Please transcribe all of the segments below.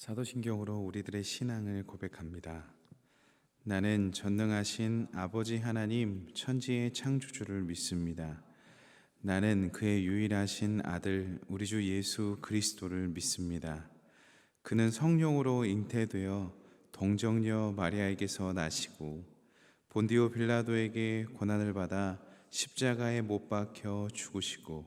사도신경으로 우리들의 신앙을 고백합니다. 나는 전능하신 아버지 하나님 천지의 창조주를 믿습니다. 나는 그의 유일하신 아들 우리 주 예수 그리스도를 믿습니다. 그는 성령으로 잉태되어 동정녀 마리아에게서 나시고 본디오 빌라도에게 고난을 받아 십자가에 못 박혀 죽으시고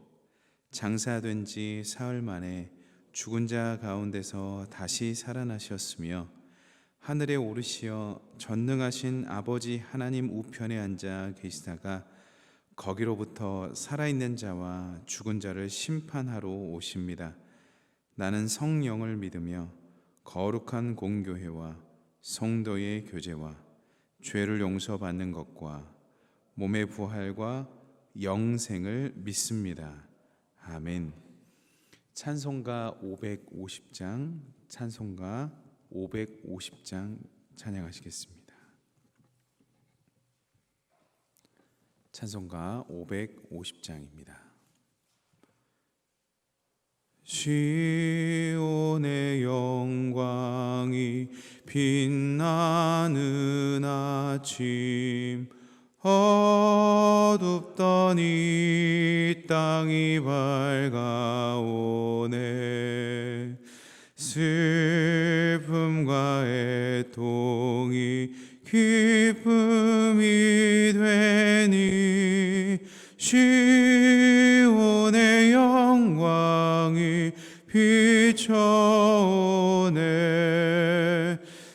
장사된 지 사흘 만에 죽은 자 가운데서 다시 살아나셨으며 하늘에 오르시어 전능하신 아버지 하나님 우편에 앉아 계시다가 거기로부터 살아있는 자와 죽은 자를 심판하러 오십니다. 나는 성령을 믿으며 거룩한 공교회와 성도의 교제와 죄를 용서받는 것과 몸의 부활과 영생을 믿습니다. 아멘. 찬송가 550장, 찬송가 550장 찬양하시겠습니다. 찬송가 550장입니다. 시온의 영광이 빛나는 아침, 어둡던 이 땅이 밝아오네. 슬픔과 애통이 기쁨이 되니 시온의 영광이 비춰오네.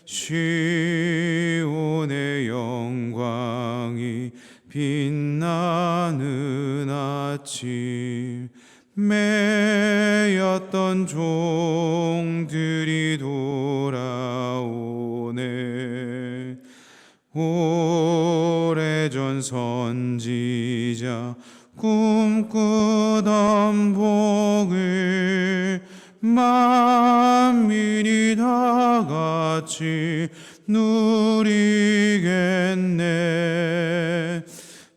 시온의 영광이 빛나는 아침, 매였던 종들이 돌아오네. 오래전 선지자 꿈꾸던 복을 만민이 다 같이 누리겠네.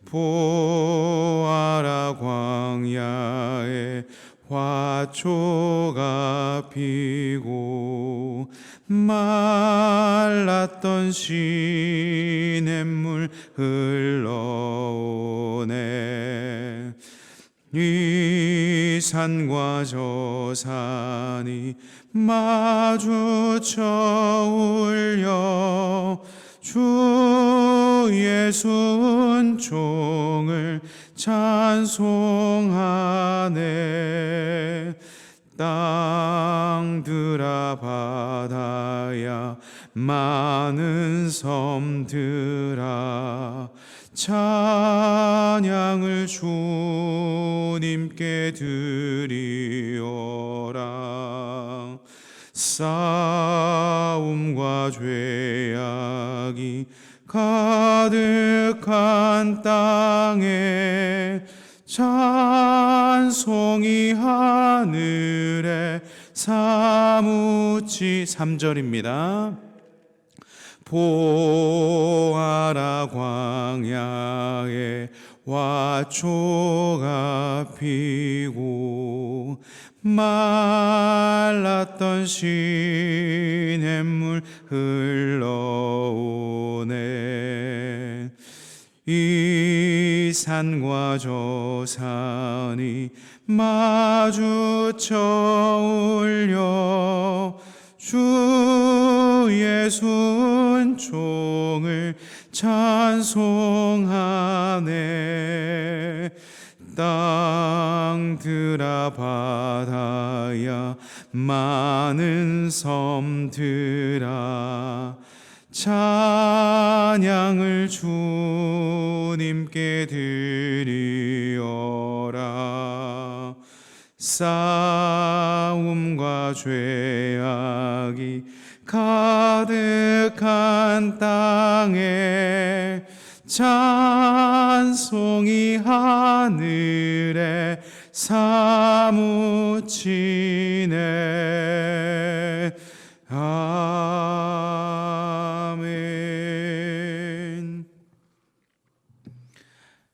보아라 광야에 화초가 피고 말랐던 시냇물 흘러오네. 이 산과 저 산이 마주쳐 울려 주 예수 은총을 찬송하네. 땅들아 바다야 많은 섬들아 찬양을 주님께 드리어라. 싸움과 죄악이 가득한 땅에 찬송이 하늘에 사무치. 3절입니다. 보아라 광야에 화초가 피고 말랐던 시냇물 흘러오네. 이 산과 저 산이 마주쳐 울려 주 예수 은총을 찬송하네. 땅들아 바다야 많은 섬들아 찬양을 주님께 드리어라. 싸움과 죄악이 가득한 땅에 찬송이 하늘에 사무치네. 아멘.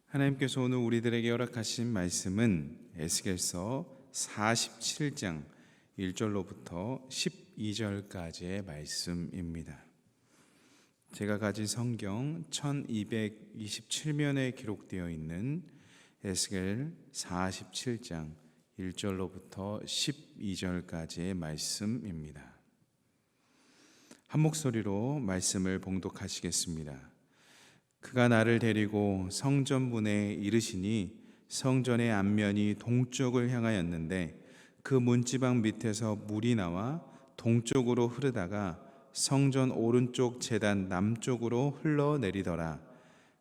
하나님께서 오늘 우리들에게 허락하신 말씀은 에스겔서 47장 1절로부터 12절까지의 말씀입니다. 제가 가진 성경 1227면에 기록되어 있는 에스겔 47장 1절로부터 12절까지의 말씀입니다. 한 목소리로 말씀을 봉독하시겠습니다. 그가 나를 데리고 성전 문에 이르시니 성전의 앞면이 동쪽을 향하였는데 그 문지방 밑에서 물이 나와 동쪽으로 흐르다가 성전 오른쪽 제단 남쪽으로 흘러내리더라.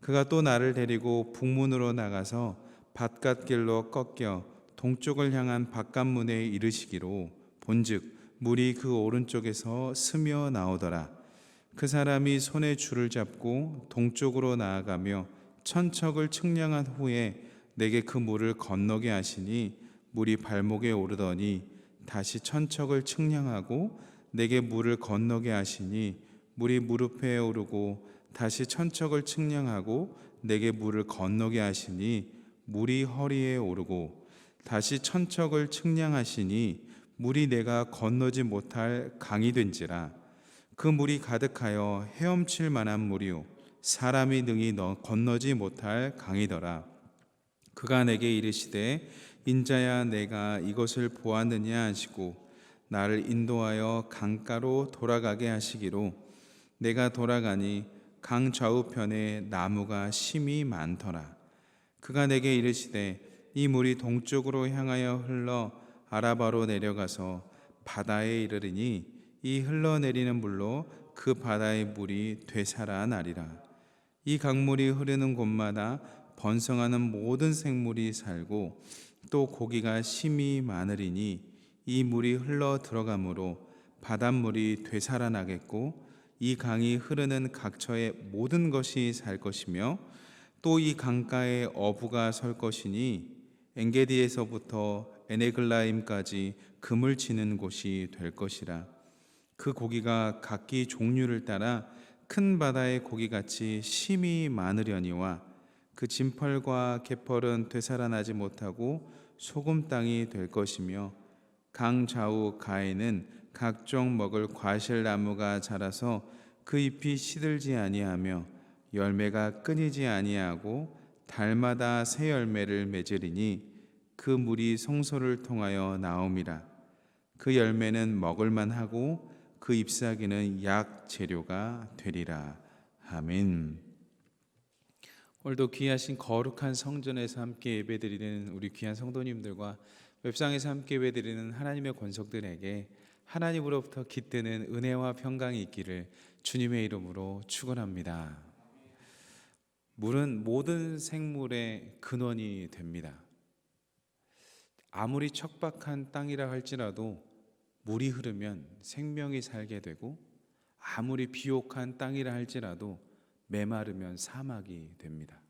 그가 또 나를 데리고 북문으로 나가서 바깥길로 꺾여 동쪽을 향한 바깥문에 이르시기로 본즉 물이 그 오른쪽에서 스며 나오더라. 그 사람이 손에 줄을 잡고 동쪽으로 나아가며 천척을 측량한 후에 내게 그 물을 건너게 하시니 물이 발목에 오르더니 다시 천척을 측량하고 내게 물을 건너게 하시니 물이 무릎에 오르고 다시 천척을 측량하고 내게 물을 건너게 하시니 물이 허리에 오르고 다시 천척을 측량하시니 물이 내가 건너지 못할 강이 된지라. 그 물이 가득하여 헤엄칠 만한 물이요 사람이 능히 건너지 못할 강이더라. 그가 내게 이르시되 인자야 내가 이것을 보았느냐 하시고 나를 인도하여 강가로 돌아가게 하시기로 내가 돌아가니 강 좌우편에 나무가 심이 많더라. 그가 내게 이르시되 이 물이 동쪽으로 향하여 흘러 아라바로 내려가서 바다에 이르리니 이 흘러내리는 물로 그 바다의 물이 되살아나리라. 이 강물이 흐르는 곳마다 번성하는 모든 생물이 살고 또 고기가 심이 많으리니 이 물이 흘러 들어가므로 바닷물이 되살아나겠고 이 강이 흐르는 각처의 모든 것이 살 것이며 또 이 강가에 어부가 설 것이니 엔게디에서부터 에네글라임까지 금을 치는 곳이 될 것이라. 그 고기가 각기 종류를 따라 큰 바다의 고기같이 심이 많으려니와 그 진펄과 개펄은 되살아나지 못하고 소금 땅이 될 것이며 강 좌우 가에는 각종 먹을 과실나무가 자라서 그 잎이 시들지 아니하며 열매가 끊이지 아니하고 달마다 새 열매를 맺으리니 그 물이 성소를 통하여 나옴이라. 그 열매는 먹을만하고 그 잎사귀는 약 재료가 되리라. 아멘. 오늘도 귀하신 거룩한 성전에서 함께 예배드리는 우리 귀한 성도님들과 웹상에서 함께 예배드리는 하나님의 권속들에게 하나님으로부터 깃드는 은혜와 평강이 있기를 주님의 이름으로 축원합니다. 물은 모든 생물의 근원이 됩니다. 아무리 척박한 땅이라 할지라도 물이 흐르면 생명이 살게 되고 아무리 비옥한 땅이라 할지라도 메마르면 사막이 됩니다.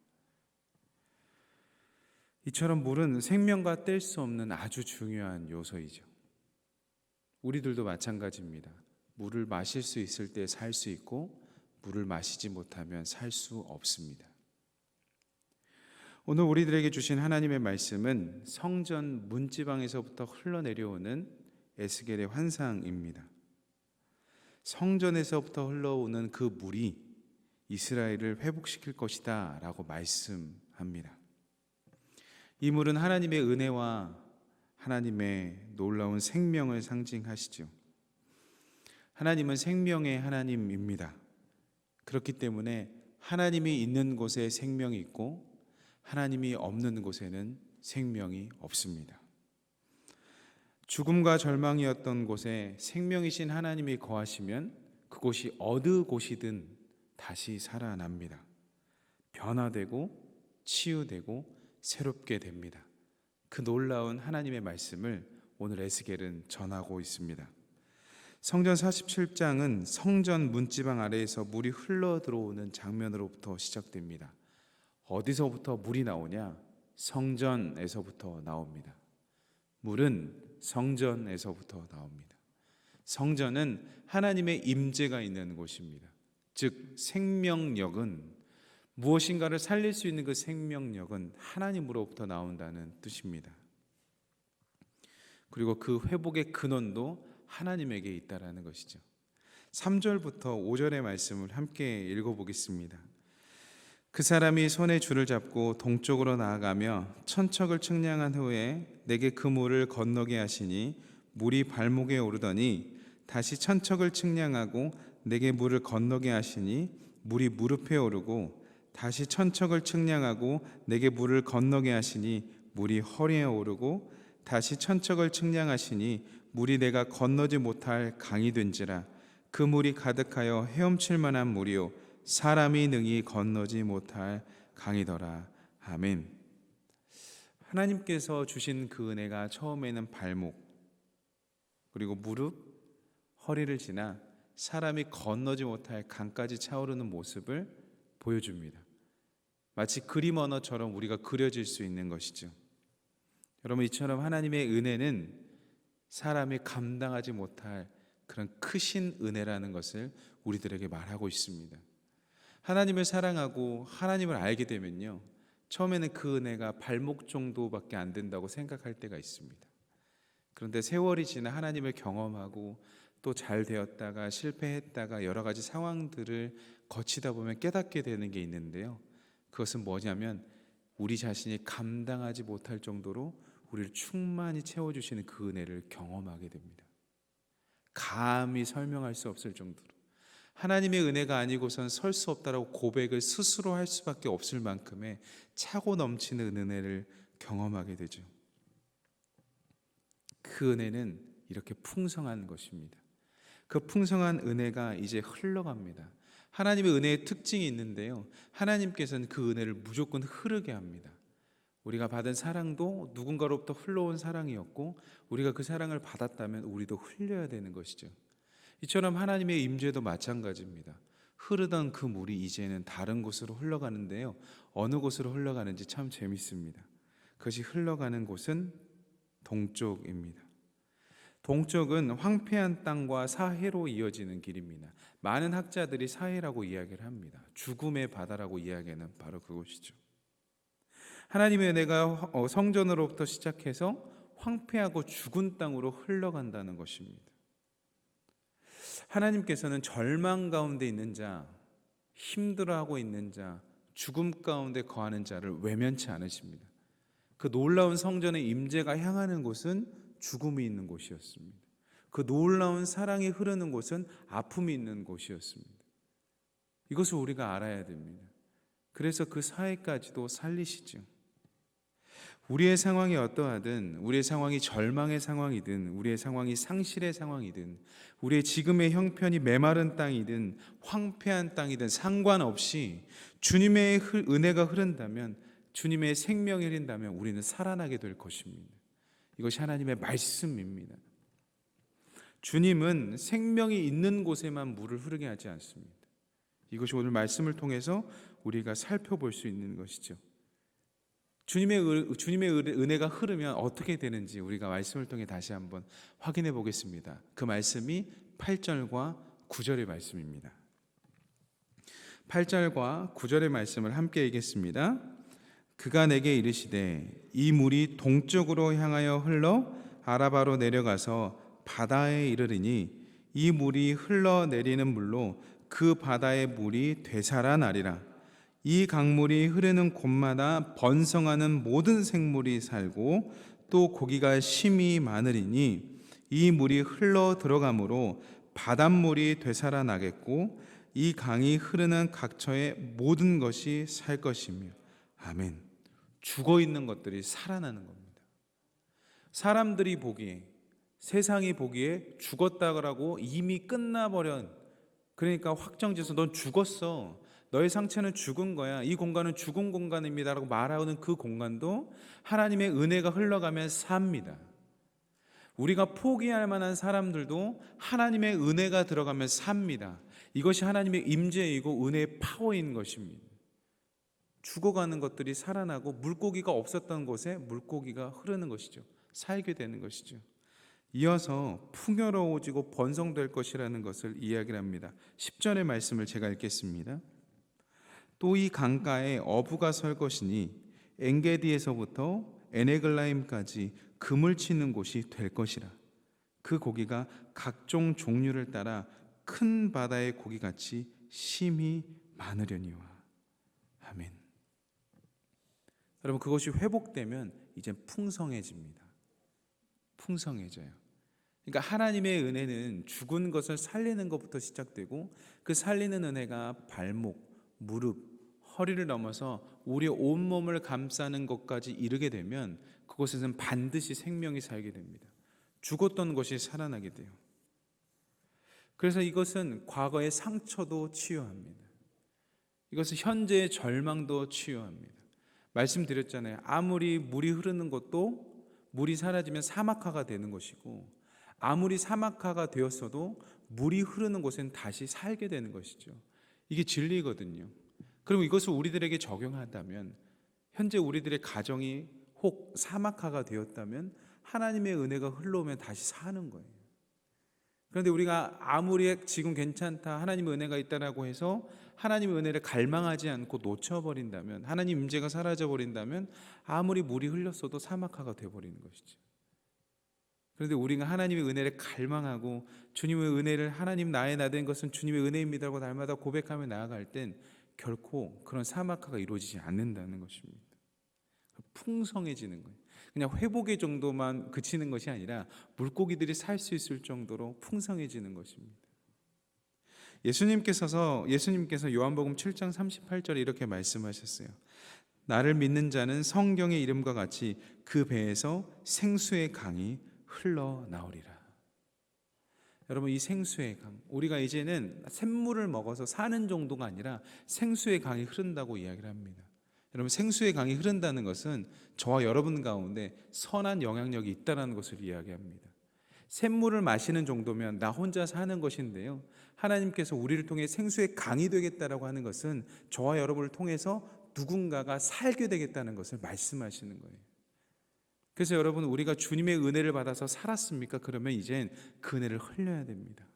이처럼 물은 생명과 뗄 수 없는 아주 중요한 요소이죠. 우리들도 마찬가지입니다. 물을 마실 수 있을 때 살 수 있고 물을 마시지 못하면 살 수 없습니다. 오늘 우리들에게 주신 하나님의 말씀은 성전 문지방에서부터 흘러내려오는 에스겔의 환상입니다. 성전에서부터 흘러오는 그 물이 이스라엘을 회복시킬 것이다 라고 말씀합니다. 이 물은 하나님의 은혜와 하나님의 놀라운 생명을 상징하시죠. 하나님은 생명의 하나님입니다. 그렇기 때문에 하나님이 있는 곳에 생명이 있고 하나님이 없는 곳에는 생명이 없습니다. 죽음과 절망이었던 곳에 생명이신 하나님이 거하시면 그곳이 어느 곳이든 다시 살아납니다. 변화되고 치유되고 새롭게 됩니다. 그 놀라운 하나님의 말씀을 오늘 에스겔은 전하고 있습니다. 성전 47장은 성전 문지방 아래에서 물이 흘러 들어오는 장면으로부터 시작됩니다. 어디서부터 물이 나오냐? 성전에서부터 나옵니다. 물은 성전에서부터 나옵니다. 성전은 하나님의 임재가 있는 곳입니다. 즉 생명력은 무엇인가를 살릴 수 있는 그 생명력은 하나님으로부터 나온다는 뜻입니다. 그리고 그 회복의 근원도 하나님에게 있다라는 것이죠. 3절부터 5절의 말씀을 함께 읽어보겠습니다. 그 사람이 손에 줄을 잡고 동쪽으로 나아가며 천척을 측량한 후에 내게 그 물을 건너게 하시니 물이 발목에 오르더니 다시 천척을 측량하고 내게 물을 건너게 하시니 물이 무릎에 오르고 다시 천척을 측량하고 내게 물을 건너게 하시니 물이 허리에 오르고 다시 천척을 측량하시니 물이 내가 건너지 못할 강이 된지라. 그 물이 가득하여 헤엄칠 만한 물이요 사람이 능히 건너지 못할 강이더라. 아멘. 하나님께서 주신 그 은혜가 처음에는 발목, 그리고 무릎, 허리를 지나 사람이 건너지 못할 강까지 차오르는 모습을 보여줍니다. 마치 그림 언어처럼 우리가 그려질 수 있는 것이죠. 여러분, 이처럼 하나님의 은혜는 사람이 감당하지 못할 그런 크신 은혜라는 것을 우리들에게 말하고 있습니다. 하나님을 사랑하고 하나님을 알게 되면요, 처음에는 그 은혜가 발목 정도밖에 안 된다고 생각할 때가 있습니다. 그런데 세월이 지나 하나님을 경험하고 또 잘 되었다가 실패했다가 여러 가지 상황들을 거치다 보면 깨닫게 되는 게 있는데요, 그것은 뭐냐면 우리 자신이 감당하지 못할 정도로 우리를 충만히 채워주시는 그 은혜를 경험하게 됩니다. 감히 설명할 수 없을 정도로 하나님의 은혜가 아니고선 설 수 없다라고 고백을 스스로 할 수밖에 없을 만큼의 차고 넘치는 은혜를 경험하게 되죠. 그 은혜는 이렇게 풍성한 것입니다. 그 풍성한 은혜가 이제 흘러갑니다. 하나님의 은혜의 특징이 있는데요, 하나님께서는 그 은혜를 무조건 흐르게 합니다. 우리가 받은 사랑도 누군가로부터 흘러온 사랑이었고 우리가 그 사랑을 받았다면 우리도 흘려야 되는 것이죠. 이처럼 하나님의 임재도 마찬가지입니다. 흐르던 그 물이 이제는 다른 곳으로 흘러가는데요, 어느 곳으로 흘러가는지 참 재밌습니다. 그것이 흘러가는 곳은 동쪽입니다. 동쪽은 황폐한 땅과 사해로 이어지는 길입니다. 많은 학자들이 사해라고 이야기를 합니다. 죽음의 바다라고 이야기하는 바로 그곳이죠. 하나님의 은혜가 성전으로부터 시작해서 황폐하고 죽은 땅으로 흘러간다는 것입니다. 하나님께서는 절망 가운데 있는 자, 힘들어하고 있는 자, 죽음 가운데 거하는 자를 외면치 않으십니다. 그 놀라운 성전의 임재가 향하는 곳은 죽음이 있는 곳이었습니다. 그 놀라운 사랑이 흐르는 곳은 아픔이 있는 곳이었습니다. 이것을 우리가 알아야 됩니다. 그래서 그 사회까지도 살리시죠. 우리의 상황이 어떠하든, 우리의 상황이 절망의 상황이든, 우리의 상황이 상실의 상황이든, 우리의 지금의 형편이 메마른 땅이든 황폐한 땅이든 상관없이 주님의 은혜가 흐른다면, 주님의 생명이 흐른다면 우리는 살아나게 될 것입니다. 이것이 하나님의 말씀입니다. 주님은 생명이 있는 곳에만 물을 흐르게 하지 않습니다. 이것이 오늘 말씀을 통해서 우리가 살펴볼 수 있는 것이죠. 주님의 은혜가 흐르면 어떻게 되는지 우리가 말씀을 통해 다시 한번 확인해 보겠습니다. 그 말씀이 8절과 9절의 말씀입니다. 8절과 9절의 말씀을 함께 읽겠습니다. 그가 내게 이르시되 이 물이 동쪽으로 향하여 흘러 아라바로 내려가서 바다에 이르리니 이 물이 흘러내리는 물로 그 바다의 물이 되살아나리라. 이 강물이 흐르는 곳마다 번성하는 모든 생물이 살고 또 고기가 심히 많으리니 이 물이 흘러 들어가므로 바닷물이 되살아나겠고 이 강이 흐르는 각처의 모든 것이 살 것이며. 아멘. 죽어 있는 것들이 살아나는 겁니다. 사람들이 보기에, 세상이 보기에 죽었다고 이미 끝나버린, 그러니까 확정지어서 넌 죽었어, 너의 상처는 죽은 거야, 이 공간은 죽은 공간입니다 라고 말하는 그 공간도 하나님의 은혜가 흘러가면 삽니다. 우리가 포기할 만한 사람들도 하나님의 은혜가 들어가면 삽니다. 이것이 하나님의 임재이고 은혜의 파워인 것입니다. 죽어가는 것들이 살아나고 물고기가 없었던 곳에 물고기가 흐르는 것이죠. 살게 되는 것이죠. 이어서 풍요로워지고 번성될 것이라는 것을 이야기를 합니다. 10절의 말씀을 제가 읽겠습니다. 또 이 강가에 어부가 설 것이니 엔게디에서부터 에네글라임까지 그물 치는 곳이 될 것이라. 그 고기가 각종 종류를 따라 큰 바다의 고기같이 심히 많으려니와. 아멘. 여러분, 그것이 회복되면 이제 풍성해집니다. 풍성해져요. 그러니까 하나님의 은혜는 죽은 것을 살리는 것부터 시작되고, 그 살리는 은혜가 발목, 무릎, 허리를 넘어서 우리의 온몸을 감싸는 것까지 이르게 되면 그곳에서는 반드시 생명이 살게 됩니다. 죽었던 것이 살아나게 돼요. 그래서 이것은 과거의 상처도 치유합니다. 이것은 현재의 절망도 치유합니다. 말씀드렸잖아요. 아무리 물이 흐르는 것도 물이 사라지면 사막화가 되는 것이고, 아무리 사막화가 되었어도 물이 흐르는 곳엔 다시 살게 되는 것이죠. 이게 진리거든요. 그럼 이것을 우리들에게 적용한다면, 현재 우리들의 가정이 혹 사막화가 되었다면 하나님의 은혜가 흘러오면 다시 사는 거예요. 그런데 우리가 아무리 지금 괜찮다, 하나님의 은혜가 있다라고 해서 하나님의 은혜를 갈망하지 않고 놓쳐버린다면, 하나님 임재가 사라져버린다면 아무리 물이 흘렸어도 사막화가 되어버리는 것이죠. 그런데 우리가 하나님의 은혜를 갈망하고 주님의 은혜를, 하나님 나의 나 된 것은 주님의 은혜입니다라고 날마다 고백하며 나아갈 땐 결코 그런 사막화가 이루어지지 않는다는 것입니다. 풍성해지는 거예요. 그냥 회복의 정도만 그치는 것이 아니라 물고기들이 살 수 있을 정도로 풍성해지는 것입니다. 예수님께서 요한복음 7장 38절에 이렇게 말씀하셨어요. 나를 믿는 자는 성경의 이름과 같이 그 배에서 생수의 강이 흘러나오리라. 여러분, 이 생수의 강, 우리가 이제는 샘물을 먹어서 사는 정도가 아니라 생수의 강이 흐른다고 이야기를 합니다. 여러분, 생수의 강이 흐른다는 것은 저와 여러분 가운데 선한 영향력이 있다는 것을 이야기합니다. 샘물을 마시는 정도면 나 혼자 사는 것인데요, 하나님께서 우리를 통해 생수의 강이 되겠다라고 하는 것은 저와 여러분을 통해서 누군가가 살게 되겠다는 것을 말씀하시는 거예요. 그래서 여러분, 우리가 주님의 은혜를 받아서 살았습니까? 그러면 이젠 그 은혜를 흘려야 됩니다.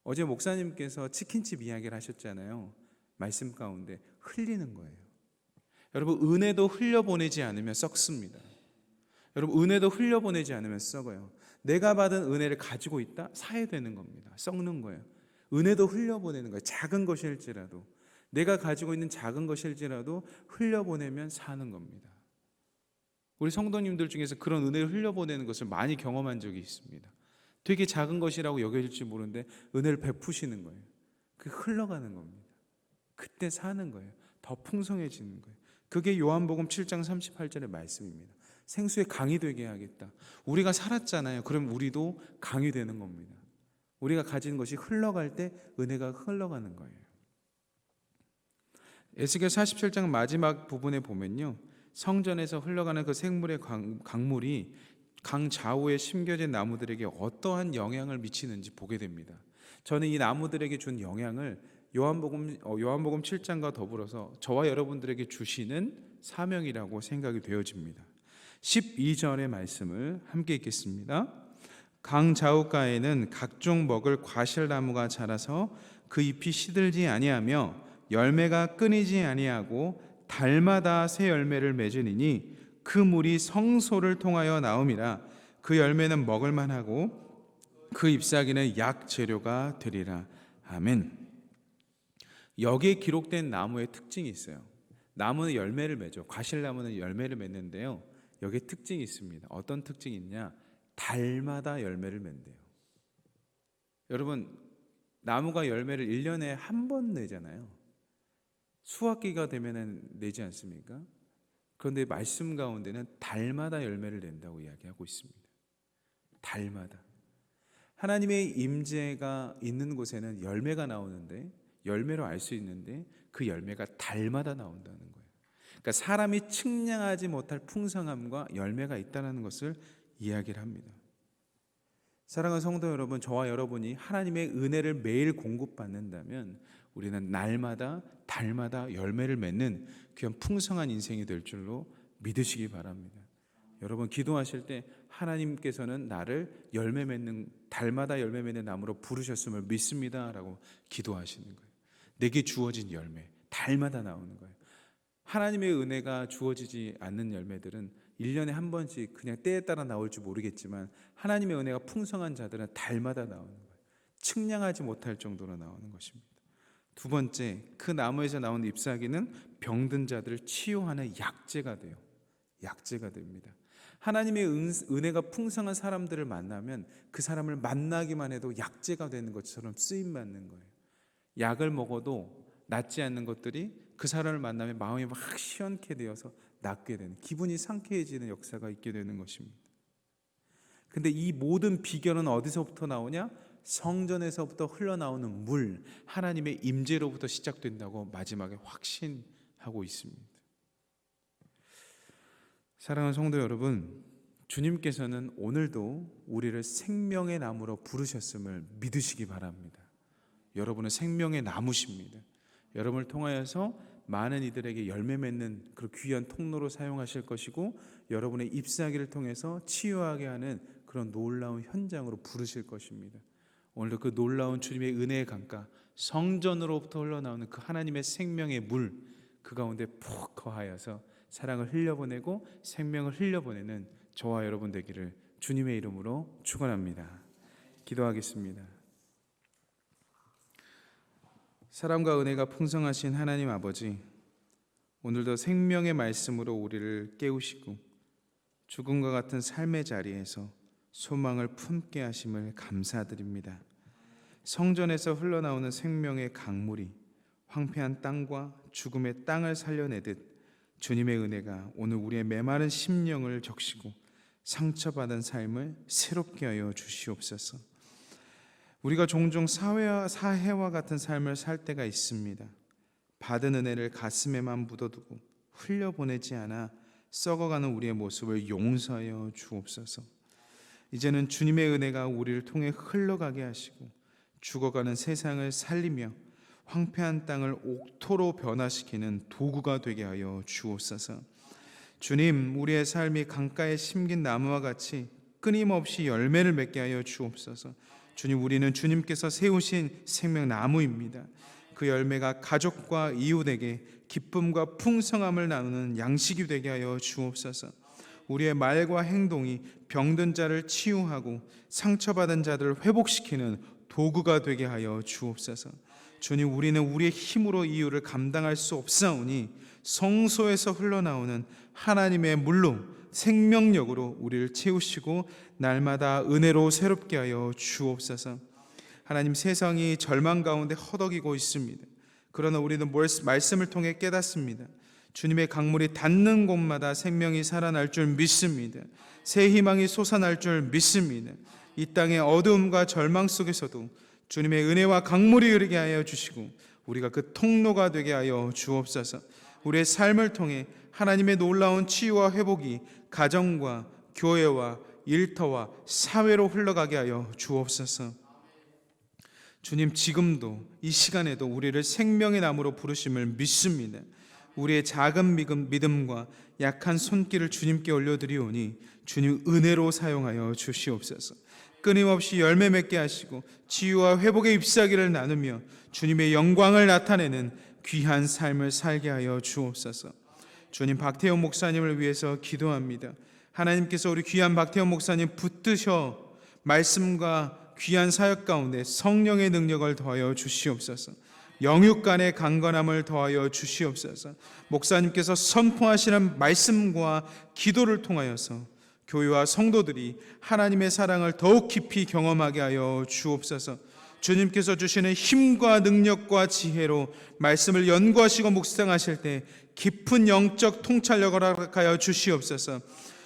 어제 목사님께서 치킨집 이야기를 하셨잖아요. 말씀 가운데 흘리는 거예요. 여러분, 은혜도 흘려보내지 않으면 썩습니다. 여러분, 은혜도 흘려보내지 않으면 썩어요. 내가 받은 은혜를 가지고 있다? 사야 되는 겁니다. 썩는 거예요. 은혜도 흘려보내는 거예요. 작은 것일지라도, 내가 가지고 있는 작은 것일지라도 흘려보내면 사는 겁니다. 우리 성도님들 중에서 그런 은혜를 흘려보내는 것을 많이 경험한 적이 있습니다. 되게 작은 것이라고 여겨질지 모르는데 은혜를 베푸시는 거예요. 그게 흘러가는 겁니다. 그때 사는 거예요. 더 풍성해지는 거예요. 그게 요한복음 7장 38절의 말씀입니다. 생수의 강이 되게 하겠다. 우리가 살았잖아요. 그럼 우리도 강이 되는 겁니다. 우리가 가진 것이 흘러갈 때 은혜가 흘러가는 거예요. 에스겔 47장 마지막 부분에 보면요, 성전에서 흘러가는 그 생물의 강물이 강 좌우에 심겨진 나무들에게 어떠한 영향을 미치는지 보게 됩니다. 저는 이 나무들에게 준 영향을 요한복음 7장과 더불어서 저와 여러분들에게 주시는 사명이라고 생각이 되어집니다. 12절의 말씀을 함께 읽겠습니다. 강 좌우가에는 각종 먹을 과실나무가 자라서 그 잎이 시들지 아니하며 열매가 끊이지 아니하고 달마다 새 열매를 맺으니 그 물이 성소를 통하여 나옴이라. 그 열매는 먹을 만하고 그 잎사귀는 약 재료가 되리라. 아멘. 여기에 기록된 나무의 특징이 있어요. 나무는 열매를 맺죠. 과실나무는 열매를 맺는데요, 여기에 특징이 있습니다. 어떤 특징이 있냐? 달마다 열매를 맺는데요. 여러분, 나무가 열매를 1년에 한 번 내잖아요. 수확기가 되면 내지 않습니까? 그런데 말씀 가운데는 달마다 열매를 낸다고 이야기하고 있습니다. 달마다. 하나님의 임재가 있는 곳에는 열매가 나오는데, 열매로 알 수 있는데 그 열매가 달마다 나온다는 거예요. 그러니까 사람이 측량하지 못할 풍성함과 열매가 있다는 것을 이야기를 합니다. 사랑하는 성도 여러분, 저와 여러분이 하나님의 은혜를 매일 공급받는다면 우리는 날마다 달마다 열매를 맺는 귀한 풍성한 인생이 될 줄로 믿으시기 바랍니다. 여러분, 기도하실 때 하나님께서는 나를 열매 맺는, 달마다 열매 맺는 나무로 부르셨음을 믿습니다라고 기도하시는 거예요. 내게 주어진 열매, 달마다 나오는 거예요. 하나님의 은혜가 주어지지 않는 열매들은 1년에 한 번씩 그냥 때에 따라 나올지 모르겠지만 하나님의 은혜가 풍성한 자들은 달마다 나오는 거예요. 측량하지 못할 정도로 나오는 것입니다. 두 번째, 그 나무에서 나오는 잎사귀는 병든 자들을 치유하는 약재가 돼요. 약재가 됩니다. 하나님의 은혜가 풍성한 사람들을 만나면 그 사람을 만나기만 해도 약재가 되는 것처럼 쓰임받는 거예요. 약을 먹어도 낫지 않는 것들이 그 사람을 만나면 마음이 막 시원케 되어서 낫게 되는, 기분이 상쾌해지는 역사가 있게 되는 것입니다. 근데 이 모든 비결은 어디서부터 나오냐? 성전에서부터 흘러나오는 물, 하나님의 임재로부터 시작된다고 마지막에 확신하고 있습니다. 사랑하는 성도 여러분, 주님께서는 오늘도 우리를 생명의 나무로 부르셨음을 믿으시기 바랍니다. 여러분은 생명의 나무십니다. 여러분을 통하여서 많은 이들에게 열매 맺는 그런 귀한 통로로 사용하실 것이고, 여러분의 잎사귀를 통해서 치유하게 하는 그런 놀라운 현장으로 부르실 것입니다. 오늘도 그 놀라운 주님의 은혜의 강가, 성전으로부터 흘러나오는 그 하나님의 생명의 물, 그 가운데 푹 거하여서 사랑을 흘려보내고 생명을 흘려보내는 저와 여러분 되기를 주님의 이름으로 축원합니다. 기도하겠습니다. 사랑과 은혜가 풍성하신 하나님 아버지, 오늘도 생명의 말씀으로 우리를 깨우시고 죽음과 같은 삶의 자리에서 소망을 품게 하심을 감사드립니다. 성전에서 흘러나오는 생명의 강물이 황폐한 땅과 죽음의 땅을 살려내듯 주님의 은혜가 오늘 우리의 메마른 심령을 적시고 상처받은 삶을 새롭게 하여 주시옵소서. 우리가 종종 사해와 같은 삶을 살 때가 있습니다. 받은 은혜를 가슴에만 묻어두고 흘려보내지 않아 썩어가는 우리의 모습을 용서하여 주옵소서. 이제는 주님의 은혜가 우리를 통해 흘러가게 하시고 죽어가는 세상을 살리며 황폐한 땅을 옥토로 변화시키는 도구가 되게 하여 주옵소서. 주님, 우리의 삶이 강가에 심긴 나무와 같이 끊임없이 열매를 맺게 하여 주옵소서. 주님, 우리는 주님께서 세우신 생명나무입니다. 그 열매가 가족과 이웃에게 기쁨과 풍성함을 나누는 양식이 되게 하여 주옵소서. 우리의 말과 행동이 병든 자를 치유하고 상처받은 자들을 회복시키는 도구가 되게 하여 주옵소서. 주님, 우리는 우리의 힘으로 이유를 감당할 수 없사오니 성소에서 흘러나오는 하나님의 물로 생명력으로 우리를 채우시고 날마다 은혜로 새롭게 하여 주옵소서. 하나님, 세상이 절망 가운데 허덕이고 있습니다. 그러나 우리는 말씀을 통해 깨닫습니다. 주님의 강물이 닿는 곳마다 생명이 살아날 줄 믿습니다. 새 희망이 솟아날 줄 믿습니다. 이 땅의 어두움과 절망 속에서도 주님의 은혜와 강물이 흐르게 하여 주시고 우리가 그 통로가 되게 하여 주옵소서. 우리의 삶을 통해 하나님의 놀라운 치유와 회복이 가정과 교회와 일터와 사회로 흘러가게 하여 주옵소서. 주님, 지금도 이 시간에도 우리를 생명의 나무로 부르심을 믿습니다. 우리의 작은 믿음과 약한 손길을 주님께 올려드리오니 주님 은혜로 사용하여 주시옵소서. 끊임없이 열매 맺게 하시고 치유와 회복의 잎사귀를 나누며 주님의 영광을 나타내는 귀한 삶을 살게 하여 주옵소서. 주님, 박태원 목사님을 위해서 기도합니다. 하나님께서 우리 귀한 박태원 목사님 붙드셔 말씀과 귀한 사역 가운데 성령의 능력을 더하여 주시옵소서. 영육 간의 강건함을 더하여 주시옵소서. 목사님께서 선포하시는 말씀과 기도를 통하여서 교회와 성도들이 하나님의 사랑을 더욱 깊이 경험하게 하여 주옵소서. 주님께서 주시는 힘과 능력과 지혜로 말씀을 연구하시고 묵상하실 때 깊은 영적 통찰력을 허락하여 주시옵소서.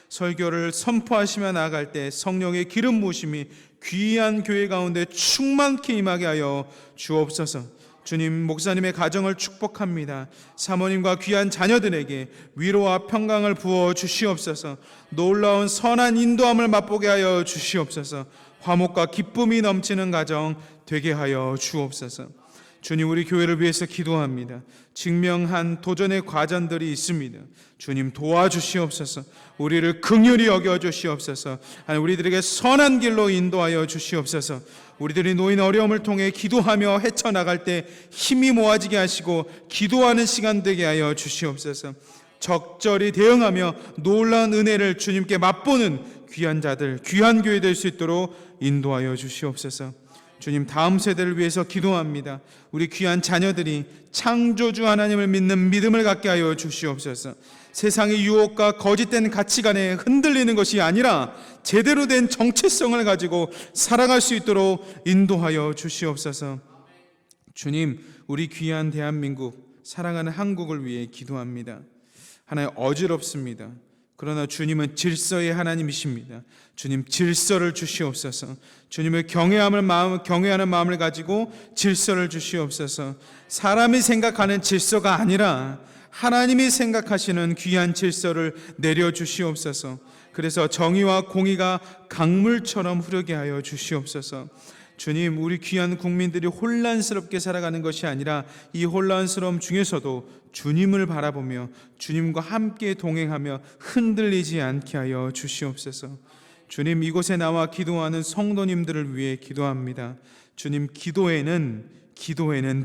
설교를 선포하시며 나아갈 때 성령의 기름 부으심이 귀한 교회 가운데 충만케 임하게 하여 주옵소서. 주님, 목사님의 가정을 축복합니다. 사모님과 귀한 자녀들에게 위로와 평강을 부어 주시옵소서. 놀라운 선한 인도함을 맛보게 하여 주시옵소서. 화목과 기쁨이 넘치는 가정 되게 하여 주옵소서. 주님, 우리 교회를 위해서 기도합니다. 증명한 도전의 과정들이 있습니다. 주님, 도와주시옵소서. 우리를 긍휼히 여겨 주시옵소서. 우리들에게 선한 길로 인도하여 주시옵소서. 우리들이 놓인 어려움을 통해 기도하며 헤쳐나갈 때 힘이 모아지게 하시고 기도하는 시간 되게 하여 주시옵소서. 적절히 대응하며 놀라운 은혜를 주님께 맛보는 귀한 자들, 귀한 교회 될 수 있도록 인도하여 주시옵소서. 주님, 다음 세대를 위해서 기도합니다. 우리 귀한 자녀들이 창조주 하나님을 믿는 믿음을 갖게 하여 주시옵소서. 세상의 유혹과 거짓된 가치관에 흔들리는 것이 아니라 제대로 된 정체성을 가지고 살아갈 수 있도록 인도하여 주시옵소서. 주님, 우리 귀한 대한민국, 사랑하는 한국을 위해 기도합니다. 하나님, 어지럽습니다. 그러나 주님은 질서의 하나님이십니다. 주님, 질서를 주시옵소서. 주님을 경외하는 마음을 가지고 질서를 주시옵소서. 사람이 생각하는 질서가 아니라 하나님이 생각하시는 귀한 질서를 내려주시옵소서. 그래서 정의와 공의가 강물처럼 흐르게 하여 주시옵소서. 주님, 우리 귀한 국민들이 혼란스럽게 살아가는 것이 아니라 이 혼란스러움 중에서도 주님을 바라보며 주님과 함께 동행하며 흔들리지 않게 하여 주시옵소서. 주님, 이곳에 나와 기도하는 성도님들을 위해 기도합니다. 주님, 기도에는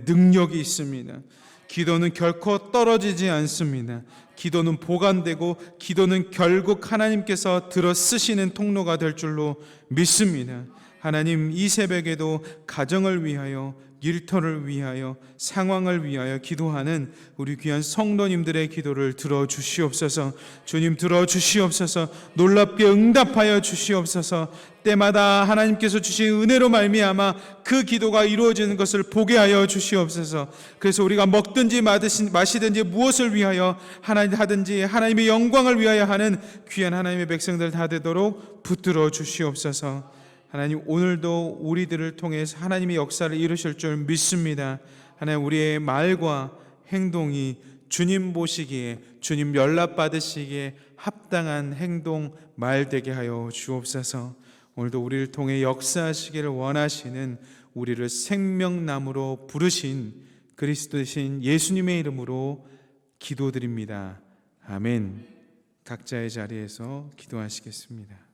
능력이 있습니다. 기도는 결코 떨어지지 않습니다. 기도는 보관되고 기도는 결국 하나님께서 들어 쓰시는 통로가 될 줄로 믿습니다. 하나님, 이 새벽에도 가정을 위하여, 일터를 위하여, 상황을 위하여 기도하는 우리 귀한 성도님들의 기도를 들어주시옵소서. 주님, 들어주시옵소서. 놀랍게 응답하여 주시옵소서. 때마다 하나님께서 주신 은혜로 말미암아 그 기도가 이루어지는 것을 보게 하여 주시옵소서. 그래서 우리가 먹든지 마시든지 무엇을 위하여 하든지 하나님의 영광을 위하여 하는 귀한 하나님의 백성들 다 되도록 붙들어 주시옵소서. 하나님, 오늘도 우리들을 통해서 하나님의 역사를 이루실 줄 믿습니다. 하나님, 우리의 말과 행동이 주님 보시기에, 주님 연락받으시기에 합당한 행동, 말 되게 하여 주옵소서. 오늘도 우리를 통해 역사하시기를 원하시는, 우리를 생명나무로 부르신 그리스도이신 예수님의 이름으로 기도드립니다. 아멘. 각자의 자리에서 기도하시겠습니다.